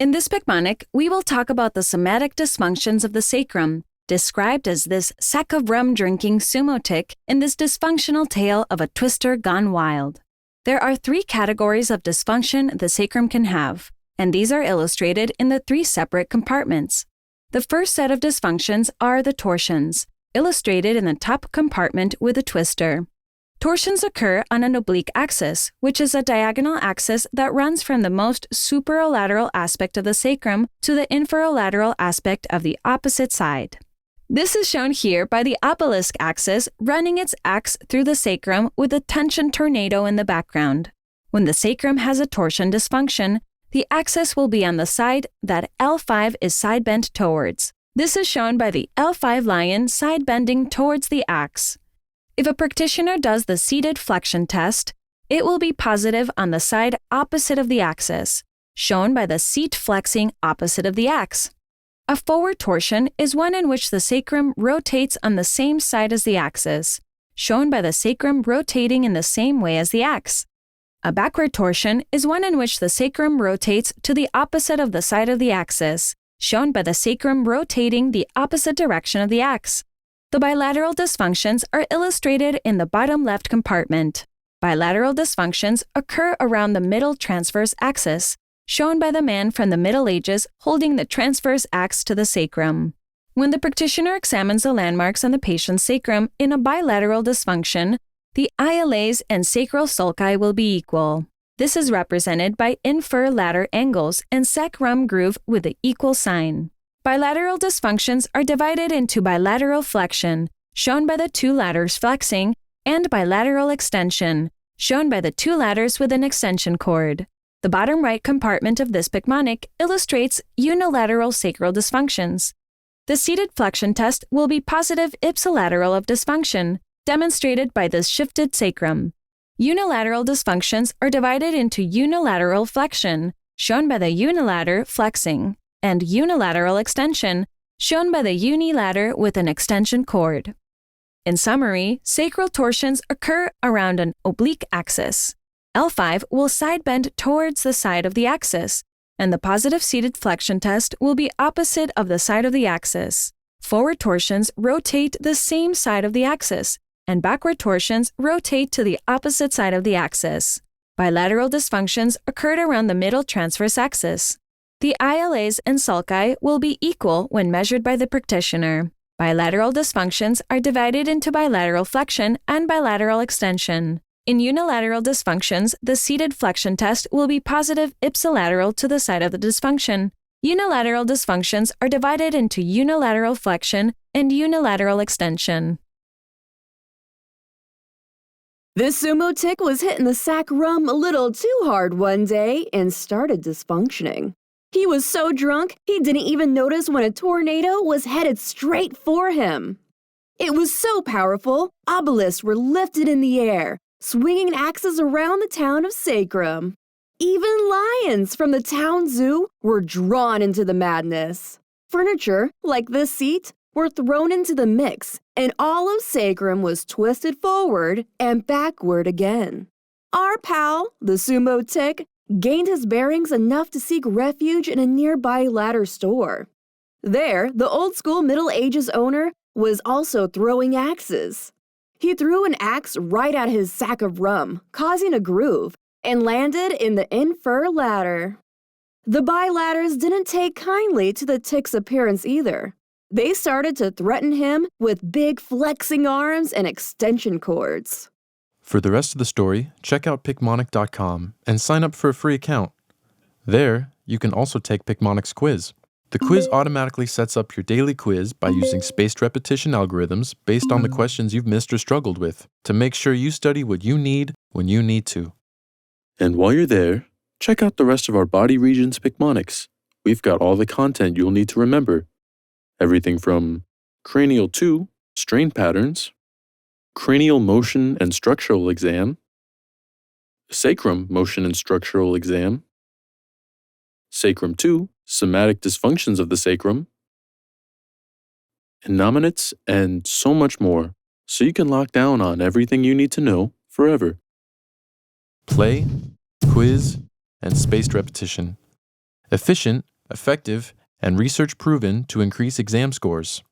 In this Picmonic, we will talk about the somatic dysfunctions of the sacrum, described as this sack of rum drinking sumo tick in this dysfunctional tale of a twister gone wild. There are 3 categories of dysfunction the sacrum can have, and these are illustrated in the 3 separate compartments. The first set of dysfunctions are the torsions, illustrated in the top compartment with a twister. Torsions occur on an oblique axis, which is a diagonal axis that runs from the most superolateral aspect of the sacrum to the inferolateral aspect of the opposite side. This is shown here by the obelisk axis running its axe through the sacrum with a tension tornado in the background. When the sacrum has a torsion dysfunction, the axis will be on the side that L5 is side bent towards. This is shown by the L5 lion side bending towards the axe. If a practitioner does the seated flexion test, it will be positive on the side opposite of the axis, shown by the seat flexing opposite of the axe. A forward torsion is one in which the sacrum rotates on the same side as the axis, shown by the sacrum rotating in the same way as the axe. A backward torsion is one in which the sacrum rotates to the opposite of the side of the axis, shown by the sacrum rotating the opposite direction of the axe. The bilateral dysfunctions are illustrated in the bottom left compartment. Bilateral dysfunctions occur around the middle transverse axis, shown by the man from the Middle Ages holding the transverse axe to the sacrum. When the practitioner examines the landmarks on the patient's sacrum in a bilateral dysfunction, the ILAs and sacral sulci will be equal. This is represented by infer-latter angles and sacrum groove with the equal sign. Bilateral dysfunctions are divided into bilateral flexion, shown by the 2 ladders flexing, and bilateral extension, shown by the 2 ladders with an extension cord. The bottom right compartment of this Picmonic illustrates unilateral sacral dysfunctions. The seated flexion test will be positive ipsilateral of dysfunction, demonstrated by this shifted sacrum. Unilateral dysfunctions are divided into unilateral flexion, shown by the unilateral flexing, and unilateral extension, shown by the unilateral with an extension cord. In summary, sacral torsions occur around an oblique axis. L5 will side bend towards the side of the axis, and the positive seated flexion test will be opposite of the side of the axis. Forward torsions rotate the same side of the axis, and backward torsions rotate to the opposite side of the axis. Bilateral dysfunctions occurred around the middle transverse axis. The ILAs and sulci will be equal when measured by the practitioner. Bilateral dysfunctions are divided into bilateral flexion and bilateral extension. In unilateral dysfunctions, the seated flexion test will be positive ipsilateral to the side of the dysfunction. Unilateral dysfunctions are divided into unilateral flexion and unilateral extension. This sumo tick was hitting the sacrum a little too hard one day and started dysfunctioning. He was so drunk, he didn't even notice when a tornado was headed straight for him. It was so powerful, obelisks were lifted in the air, swinging axes around the town of Sacrum. Even lions from the town zoo were drawn into the madness. Furniture, like this seat, were thrown into the mix, and all of Sacrum was twisted forward and backward again. Our pal, the sumo tick, gained his bearings enough to seek refuge in a nearby ladder store. There, the old-school Middle Ages owner was also throwing axes. He threw an axe right at his sack of rum, causing a groove, and landed in the infer ladder. The biladders didn't take kindly to the tick's appearance either. They started to threaten him with big flexing arms and extension cords. For the rest of the story, check out Picmonic.com and sign up for a free account. There, you can also take Picmonic's quiz. The quiz automatically sets up your daily quiz by using spaced repetition algorithms based on the questions you've missed or struggled with to make sure you study what you need when you need to. And while you're there, check out the rest of our body regions Picmonics. We've got all the content you'll need to remember. Everything from cranial 2, strain patterns, cranial motion and structural exam, sacrum motion and structural exam, sacrum 2, somatic dysfunctions of the sacrum, innominates, and so much more, so you can lock down on everything you need to know forever. Play, quiz, and spaced repetition. Efficient effective, and research proven to increase exam scores.